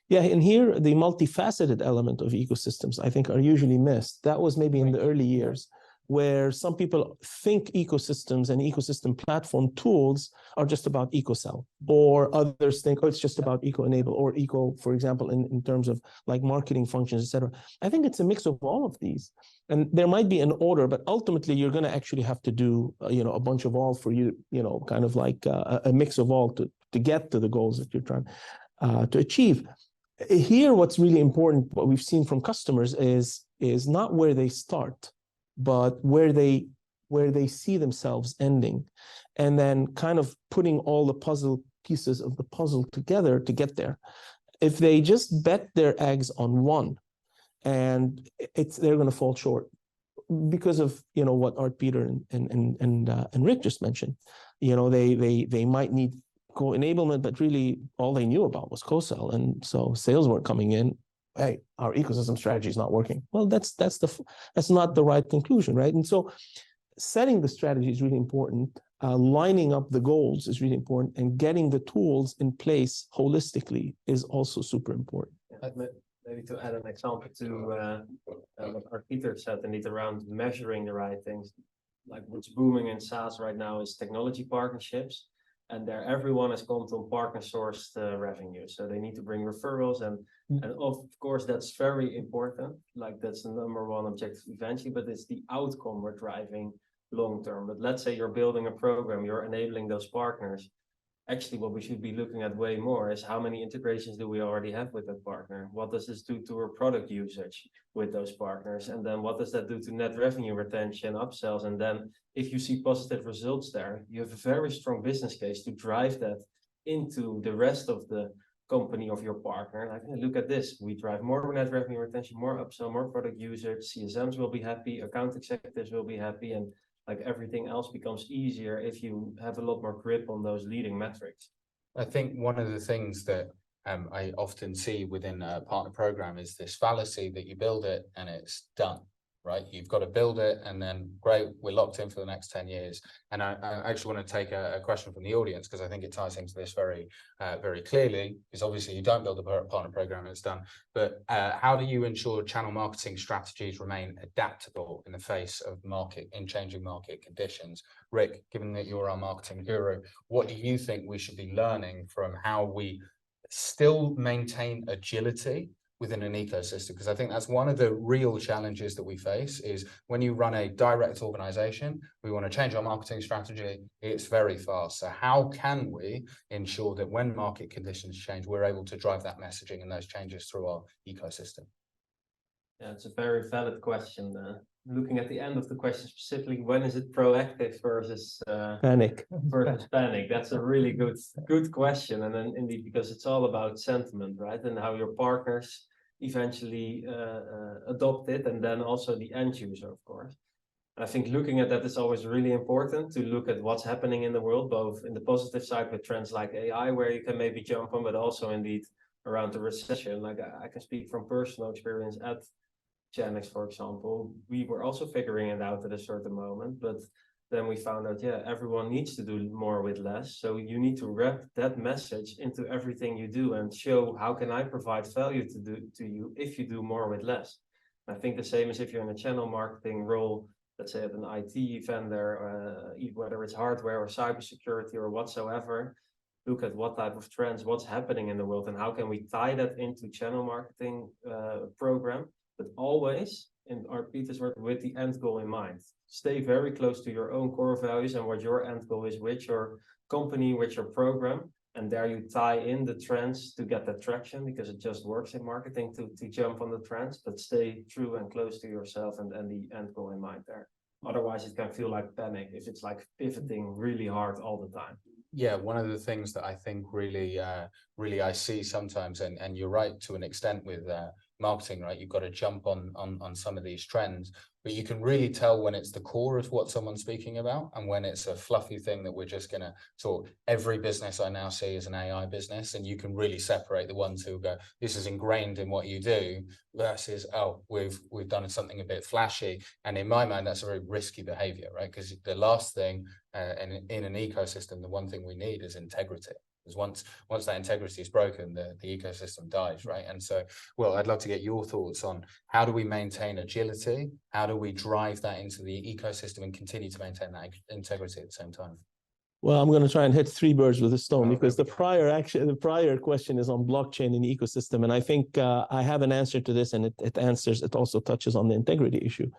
S1: Yeah, and here the multifaceted element of ecosystems, I think, are usually missed. That was maybe in the early years, where some people think ecosystems and ecosystem platform tools are just about EcoSell, or others think, oh, it's just about Co-Enable or Eco, for example, in terms of like marketing functions, etc. I think it's a mix of all of these. And there might be an order, but ultimately you're going to actually have to do, a bunch of all for you, kind of like a mix of all to get to the goals that you're trying to achieve. Here, what's really important, what we've seen from customers is not where they start, but where they see themselves ending, and then kind of putting all the pieces of the puzzle together to get there. If they just bet their eggs on one, and they're going to fall short because of what Art, Peter, and Rick just mentioned. They might need Co-Enablement, but really all they knew about was co-sell, and so sales weren't coming in. Hey, our ecosystem strategy is not working. Well, that's not the right conclusion, right? And so setting the strategy is really important. Lining up the goals is really important, and getting the tools in place holistically is also super important.
S4: Maybe to add an example to what Art Peter said, indeed, around measuring the right things. Like what's booming in SaaS right now is technology partnerships. And there, everyone has come to partner-sourced revenue. So they need to bring referrals, and of course that's very important. Like that's the number one objective eventually, but it's the outcome we're driving long term. But let's say you're building a program, you're enabling those partners. Actually, what we should be looking at way more is how many integrations do we already have with that partner? What does this do to our product usage with those partners? And then what does that do to net revenue retention, upsells? And then if you see positive results there, you have a very strong business case to drive that into the rest of the company of your partner. Like, hey, look at this, we drive more net revenue retention, more upsell, more product usage, CSMs will be happy, account executives will be happy, and like everything else becomes easier if you have a lot more grip on those leading metrics.
S2: I think one of the things that I often see within a partner program is this fallacy that you build it and it's done, right? You've got to build it and then great, we're locked in for the next 10 years. And I actually want to take a question from the audience, because I think it ties into this very clearly, because obviously you don't build a partner program and it's done, but how do you ensure channel marketing strategies remain adaptable in the face of changing market conditions? Rick, given that you're our marketing guru, what do you think we should be learning from how we still maintain agility within an ecosystem? Because I think that's one of the real challenges that we face is when you run a direct organization, we want to change our marketing strategy, it's very fast. So how can we ensure that when market conditions change, we're able to drive that messaging and those changes through our ecosystem?
S4: Yeah, it's a very valid question. looking at the end of the question specifically, when is it proactive versus
S1: Panic.
S4: panic? That's a really good question. And then indeed, because it's all about sentiment, right? And how your partners eventually adopt it, and then also the end user, of course. And I think looking at that is always really important, to look at what's happening in the world, both in the positive side with trends like AI, where you can maybe jump on, but also indeed around the recession. Like I can speak from personal experience at Channext, for example. We were also figuring it out at a certain moment, but then we found out, yeah, everyone needs to do more with less. So you need to wrap that message into everything you do and show, how can I provide value to you if you do more with less? I think the same as if you're in a channel marketing role, let's say at an IT vendor, whether it's hardware or cybersecurity or whatsoever, look at what type of trends, what's happening in the world, and how can we tie that into channel marketing program, but always, in our Peter's word, with the end goal in mind. Stay very close to your own core values and what your end goal is with your company, with your program. And there you tie in the trends to get that traction, because it just works in marketing to jump on the trends, but stay true and close to yourself and the end goal in mind there. Otherwise, it can feel like panic if it's like pivoting really hard all the time.
S2: Yeah, one of the things that I think really I see sometimes, and you're right to an extent with marketing, right? You've got to jump on some of these trends, but you can really tell when it's the core of what someone's speaking about and when it's a fluffy thing that we're just going to talk. Every business I now see is an AI business, and you can really separate the ones who go, this is ingrained in what you do, versus, oh, we've done something a bit flashy. And in my mind, that's a very risky behavior, right? Because the last thing in an ecosystem, the one thing we need is integrity. Because once that integrity is broken, the ecosystem dies, right? And so, well, I'd love to get your thoughts on how do we maintain agility? How do we drive that into the ecosystem and continue to maintain that integrity at the same time?
S1: Well, I'm going to try and hit three birds with a stone, because the prior question is on blockchain and ecosystem, and I think I have an answer to this, and it also touches on the integrity issue.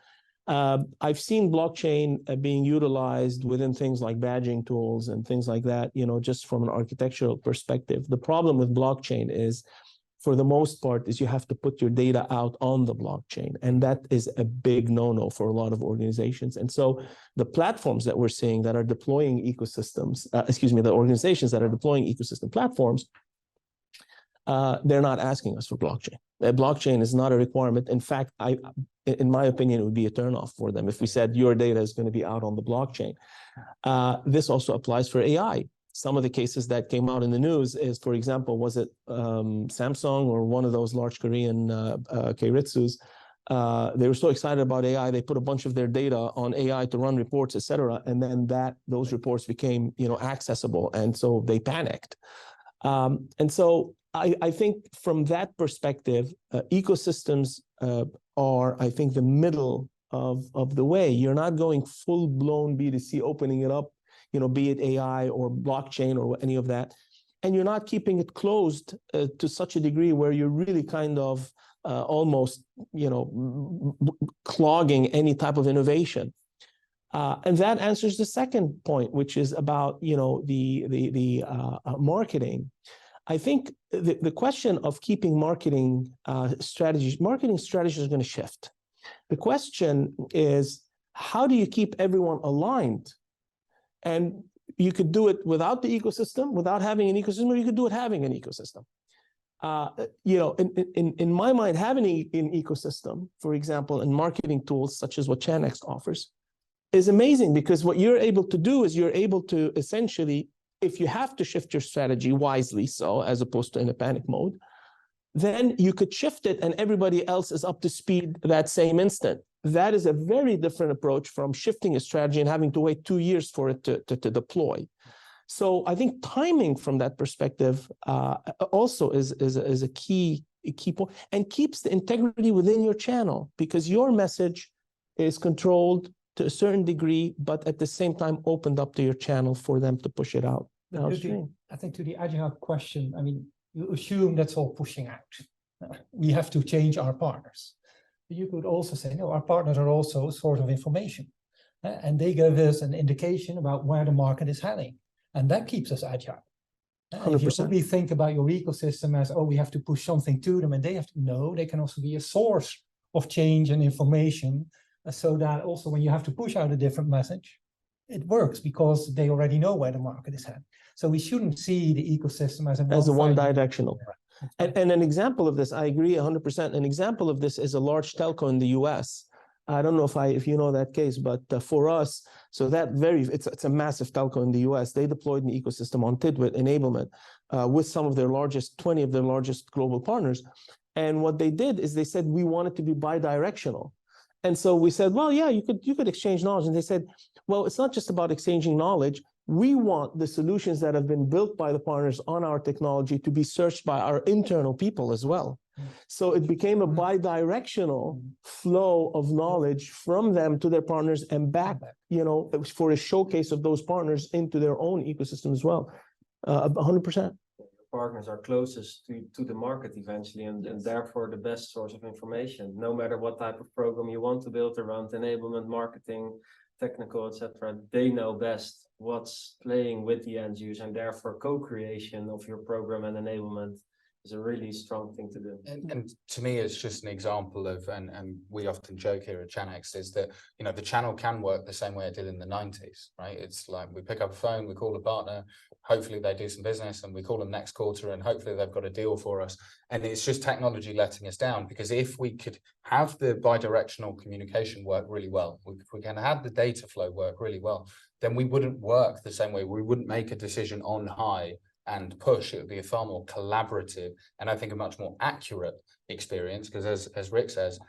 S1: I've seen blockchain being utilized within things like badging tools and things like that, just from an architectural perspective. The problem with blockchain is, for the most part, is you have to put your data out on the blockchain. And that is a big no-no for a lot of organizations. And so the platforms that we're seeing that are deploying ecosystems, the organizations that are deploying ecosystem platforms, they're not asking us for blockchain. Blockchain is not a requirement. In fact, in my opinion, it would be a turnoff for them if we said your data is going to be out on the blockchain. This also applies for AI. Some of the cases that came out in the news is, for example, was it Samsung or one of those large Korean keiretsus? They were so excited about AI, they put a bunch of their data on AI to run reports, etc. And then those reports became, accessible, and so they panicked. And so I think from that perspective, ecosystems are, I think, the middle of the way. You're not going full-blown B2C, opening it up, be it AI or blockchain or any of that. And you're not keeping it closed to such a degree where you're really kind of almost, clogging any type of innovation. And that answers the second point, which is about, the marketing. I think the question of keeping marketing strategies are going to shift. The question is, how do you keep everyone aligned? And you could do it without the ecosystem, without having an ecosystem, or you could do it having an ecosystem. In my mind, having an ecosystem, for example, in marketing tools such as what Channext offers, is amazing, because what you're able to do is you're able to essentially, if you have to shift your strategy wisely, so as opposed to in a panic mode, then you could shift it and everybody else is up to speed that same instant. That is a very different approach from shifting a strategy and having to wait 2 years for it to deploy. So I think timing from that perspective also is a key point, and keeps the integrity within your channel, because your message is controlled to a certain degree, but at the same time opened up to your channel for them to push it out downstream.
S3: I think to the agile question, you assume that's all pushing out. We have to change our partners. But you could also say, no, our partners are also a source of information, and they give us an indication about where the market is heading, and that keeps us agile.
S1: 100%.
S3: If you simply think about your ecosystem as, oh, we have to push something to them, and they have to know, they can also be a source of change and information so that also when you have to push out a different message, it works because they already know where the market is heading. So we shouldn't see the ecosystem as a
S1: one-directional. And an example of this, I agree 100%. An example of this is a large telco in the US. I don't know if you know that case, but for us, so that it's a massive telco in the US. They deployed an ecosystem on TIDWIT enablement with some of their 20 of their largest global partners. And what they did is they said, we want it to be bi-directional. And so we said, well, yeah, you could exchange knowledge. And they said, well, it's not just about exchanging knowledge. We want the solutions that have been built by the partners on our technology to be searched by our internal people as well. So it became a bi-directional flow of knowledge from them to their partners and back, for a showcase of those partners into their own ecosystem as well. 100%.
S4: Partners are closest to the market eventually, and therefore the best source of information, no matter what type of program you want to build around enablement, marketing, technical, etc. They know best what's playing with the end user, and therefore co-creation of your program and enablement is a really strong thing to do.
S2: And to me, it's just an example of, and we often joke here at Channext, is that, the channel can work the same way it did in the 90s, right? It's like we pick up a phone, we call a partner, hopefully they do some business, and we call them next quarter, and hopefully they've got a deal for us. And it's just technology letting us down, because if we could have the bi-directional communication work really well, if we can have the data flow work really well, then we wouldn't work the same way. We wouldn't make a decision on high and push. It would be a far more collaborative, and I think a much more accurate experience, because as Rick says,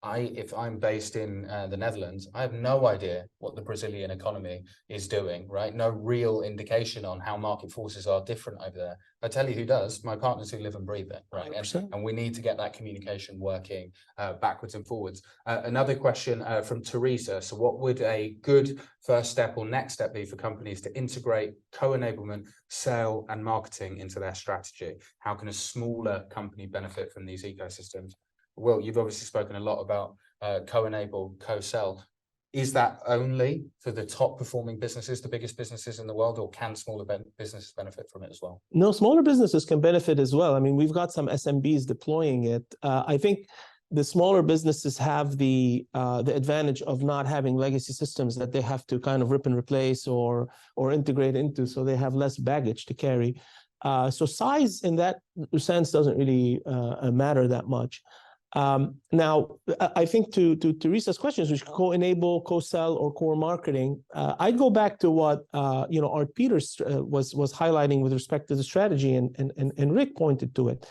S2: if I'm based in the Netherlands, I have no idea what the Brazilian economy is doing, right? No real indication on how market forces are different over there. I tell you who does, my partners who live and breathe it, right? And we need to get that communication working backwards and forwards. Another question from Teresa. So what would a good first step or next step be for companies to integrate co-enablement, sale and marketing into their strategy? How can a smaller company benefit from these ecosystems? Well, you've obviously spoken a lot about co-enable, co-sell. Is that only for the top performing businesses, the biggest businesses in the world, or can smaller businesses benefit from it as well?
S1: No, smaller businesses can benefit as well. I mean, we've got some SMBs deploying it. I think the smaller businesses have the advantage of not having legacy systems that they have to kind of rip and replace or integrate into, so they have less baggage to carry. So size in that sense doesn't really matter that much. Now, I think to Teresa's questions, which co-enable, co-sell, or core marketing, I'd go back to what Art Peters was highlighting with respect to the strategy, and Rick pointed to it.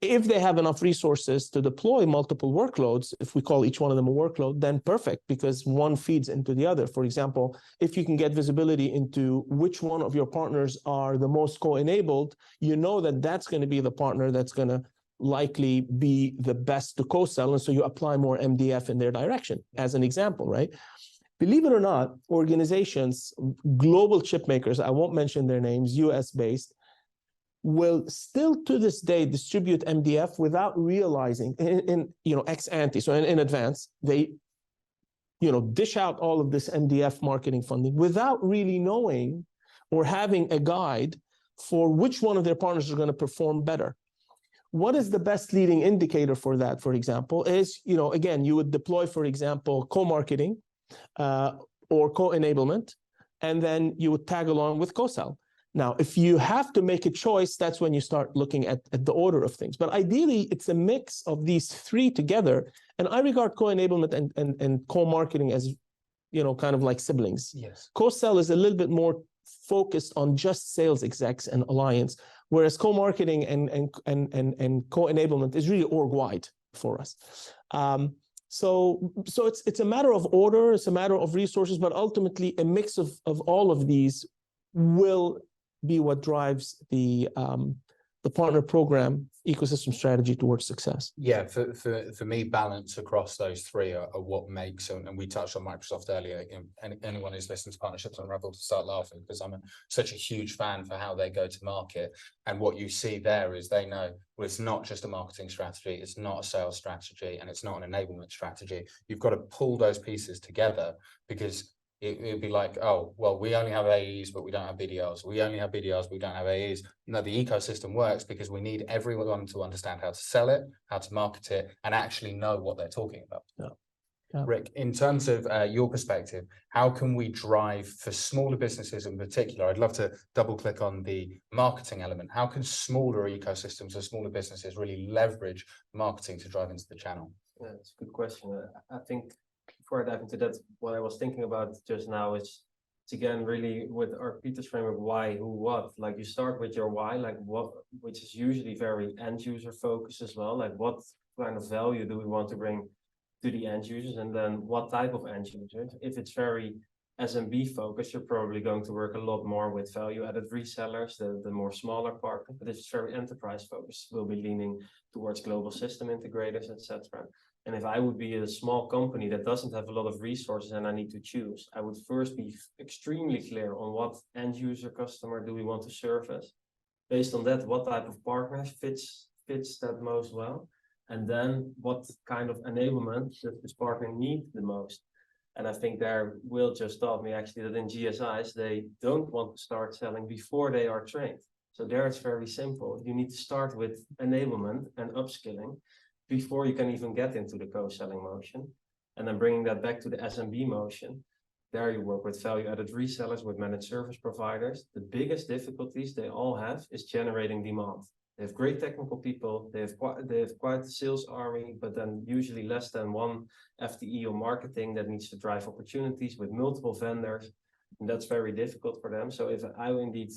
S1: If they have enough resources to deploy multiple workloads, if we call each one of them a workload, then perfect, because one feeds into the other. For example, if you can get visibility into which one of your partners are the most co-enabled, you know that that's going to be the partner that's going to likely be the best to co-sell, and so you apply more MDF in their direction, as an example, right? Believe it or not, organizations, global chip makers, I won't mention their names, US-based, will still to this day distribute MDF without realizing in ex ante, so in advance, they dish out all of this MDF marketing funding without really knowing or having a guide for which one of their partners are going to perform better. What is the best leading indicator for that, for example, is, again, you would deploy, for example, co-marketing or co-enablement, and then you would tag along with co-sell. Now, if you have to make a choice, that's when you start looking at the order of things. But ideally, it's a mix of these three together. And I regard co-enablement and co-marketing as, kind of like siblings.
S2: Yes.
S1: Co-sell is a little bit more focused on just sales execs and alliance, whereas co-marketing and co-enablement is really org-wide for us. So it's a matter of order, it's a matter of resources, but ultimately a mix of all of these will be what drives the partner program ecosystem strategy towards success.
S2: Yeah, for me, balance across those three are what makes, and we touched on Microsoft earlier, anyone who's listened to Partnerships Unraveled to start laughing, because I'm such a huge fan for how they go to market. And what you see there is they know, well, it's not just a marketing strategy, it's not a sales strategy, and it's not an enablement strategy. You've got to pull those pieces together, because it'd be like, oh, well, we only have AEs, but we don't have BDRs. We only have BDRs, we don't have AEs. No, the ecosystem works because we need everyone to understand how to sell it, how to market it, and actually know what they're talking about.
S1: Yeah. Yeah.
S2: Rick, in terms of your perspective, how can we drive for smaller businesses in particular? I'd love to double click on the marketing element. How can smaller ecosystems or smaller businesses really leverage marketing to drive into the channel?
S4: Yeah, that's a good question. I think before I dive into that, what I was thinking about just now is, it's again really with our Peter's framework, why, who, what. Like you start with your why, like what, which is usually very end user focused as well. Like what kind of value do we want to bring to the end users, and then what type of end users. If it's very SMB focused, you're probably going to work a lot more with value added resellers, the more smaller partners. But if it's very enterprise focused, we'll be leaning towards global system integrators, etc. And if I would be a small company that doesn't have a lot of resources and I need to choose, I would first be extremely clear on what end user customer do we want to service. Based on that, what type of partner fits that most well. And then what kind of enablement does this partner need the most? And I think there Will just taught me actually that in GSIs, they don't want to start selling before they are trained. So there it's very simple. You need to start with enablement and upskilling before you can even get into the co-selling motion. And then bringing that back to the SMB motion, there you work with value-added resellers, with managed service providers. The biggest difficulties they all have is generating demand. They have great technical people, they have quite a sales army, but then usually less than one FTE or marketing that needs to drive opportunities with multiple vendors. And that's very difficult for them. So if I indeed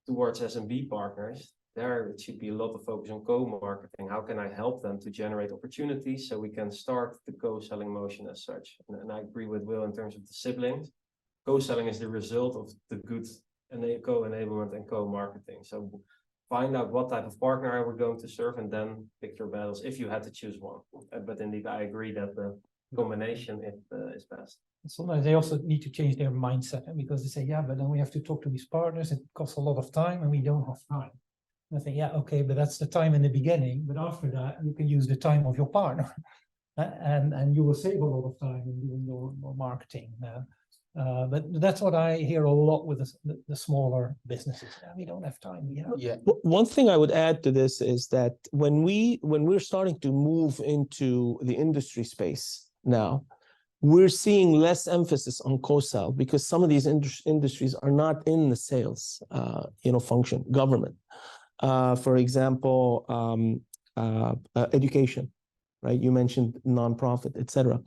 S4: towards SMB partners, there it should be a lot of focus on co-marketing. How can I help them to generate opportunities so we can start the co-selling motion as such? And I agree with Will in terms of the siblings. Co-selling is the result of the good co-enablement and co-marketing. So find out what type of partner are we going to serve, and then pick your battles if you had to choose one. But indeed, I agree that the combination is best.
S3: Sometimes they also need to change their mindset, because they say, yeah, but then we have to talk to these partners. It costs a lot of time and we don't have time. And I think, yeah, okay, but that's the time in the beginning. But after that, you can use the time of your partner and you will save a lot of time in doing your marketing. But that's what I hear a lot with the smaller businesses. We don't have time.
S2: Yeah.
S1: One thing I would add to this is that when we're starting to move into the industry space now, we're seeing less emphasis on co-sell, because some of these industries are not in the sales function. Government, for example, education, right? You mentioned nonprofit, etc.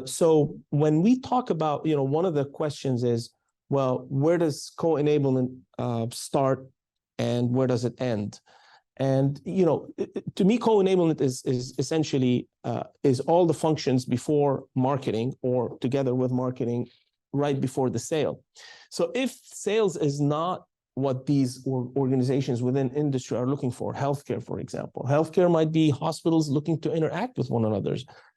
S1: So when we talk about, one of the questions is, well, where does co-enablement start and where does it end? And, to me, co-enablement is essentially is all the functions before marketing or together with marketing right before the sale. So if sales is not what these organizations within industry are looking for, healthcare, for example, healthcare might be hospitals looking to interact with one another,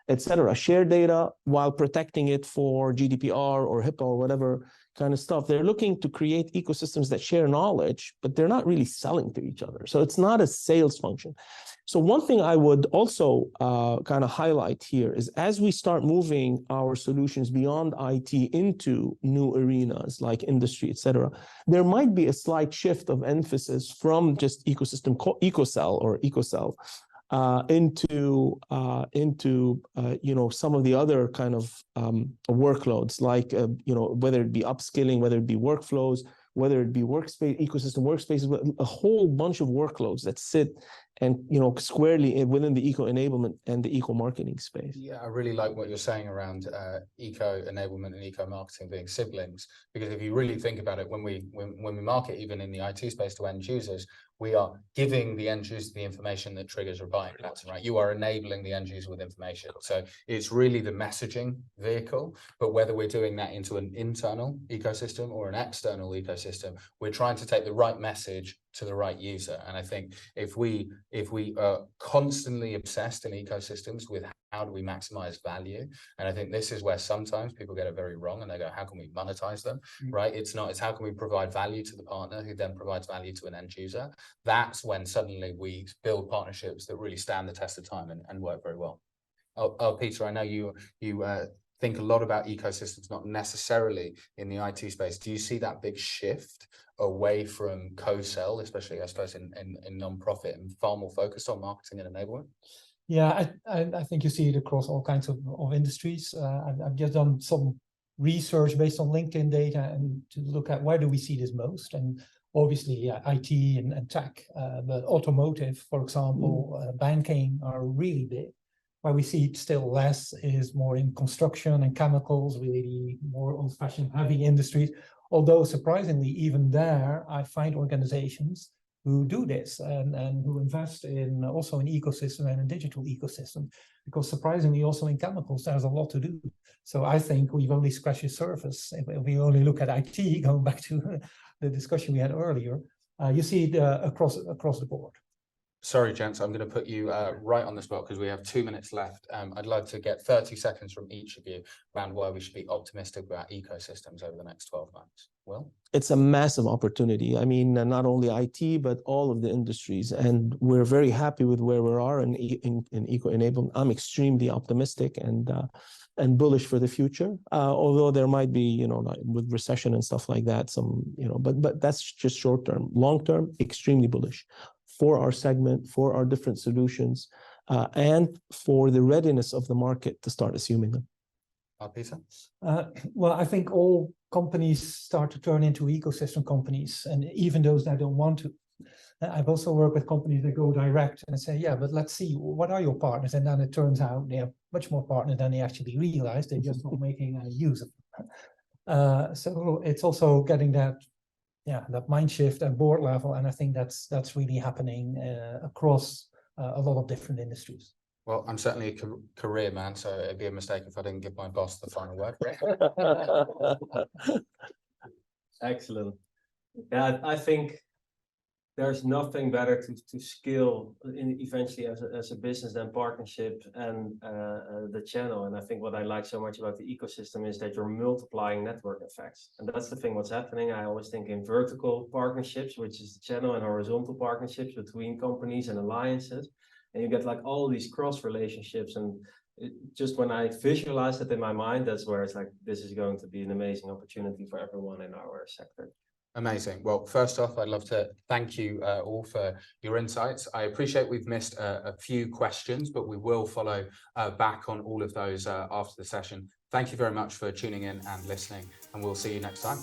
S1: etc. Share data while protecting it for GDPR or HIPAA or whatever kind of stuff. They're looking to create ecosystems that share knowledge, but they're not really selling to each other. So it's not a sales function. So one thing I would also kind of highlight here is, as we start moving our solutions beyond IT into new arenas like industry, etc., there might be a slight shift of emphasis from just ecosystem ecosell into some of the other kind of workloads, like whether it be upskilling, whether it be workflows, whether it be workspace, ecosystem workspaces, a whole bunch of workloads that sit and squarely within the eco-enablement and the eco-marketing space.
S2: Yeah, I really like what you're saying around eco-enablement and eco-marketing being siblings, because if you really think about it, when we market even in the IT space to end users, we are giving the end user the information that triggers a buying pattern, right? You are enabling the end user with information. So it's really the messaging vehicle, but whether we're doing that into an internal ecosystem or an external ecosystem, we're trying to take the right message to the right user. And I think if we are constantly obsessed in ecosystems with how do we maximize value, and I think this is where sometimes people get it very wrong and they go, how can we monetize them, right? It's how can we provide value to the partner who then provides value to an end user. That's when suddenly we build partnerships that really stand the test of time and work very well. Peter, I know you think a lot about ecosystems, not necessarily in the IT space. Do you see that big shift away from co-sell, especially I suppose in non-profit, and far more focused on marketing and enablement?
S3: Yeah, I think you see it across all kinds of industries. I've just done some research based on LinkedIn data and to look at where do we see this most. And obviously, yeah, IT and tech, but automotive, for example, banking are really big. Where we see it still less is more in construction and chemicals, really more old-fashioned heavy industries. Although surprisingly, even there, I find organizations who do this and who invest in also an ecosystem and a digital ecosystem, because surprisingly also in chemicals there's a lot to do. So I think we've only scratched the surface. If we only look at IT, going back to the discussion we had earlier, you see it across the board.
S2: Sorry, gents, I'm going to put you right on the spot because we have 2 minutes left. I'd like to get 30 seconds from each of you around why we should be optimistic about ecosystems over the next 12 months. Will?
S1: It's a massive opportunity. I mean, not only IT, but all of the industries. And we're very happy with where we are in eco-enablement. I'm extremely optimistic and bullish for the future. Although there might be, you know, like with recession and stuff like that, some, you know, but that's just short term. Long term, extremely bullish for our segment, for our different solutions, and for the readiness of the market to start assuming them.
S2: Peter?
S3: Well, I think all companies start to turn into ecosystem companies, and even those that don't want to. I've also worked with companies that go direct and say, yeah, but let's see, what are your partners? And then it turns out they have much more partners than they actually realize. They're just not making any use of them. So it's also getting that, yeah, that mind shift at board level. And I think that's really happening across a lot of different industries.
S2: Well, I'm certainly a career man, so it'd be a mistake if I didn't give my boss the final word.
S4: Excellent. Yeah, I think there's nothing better to scale eventually as a business than partnership and the channel. And I think what I like so much about the ecosystem is that you're multiplying network effects. And that's the thing what's happening. I always think in vertical partnerships, which is the channel, and horizontal partnerships between companies and alliances. And you get like all these cross relationships. And just when I visualize it in my mind, that's where it's like, this is going to be an amazing opportunity for everyone in our sector.
S2: Amazing. Well, first off, I'd love to thank you all for your insights. I appreciate we've missed a few questions, but we will follow back on all of those after the session. Thank you very much for tuning in and listening, and we'll see you next time.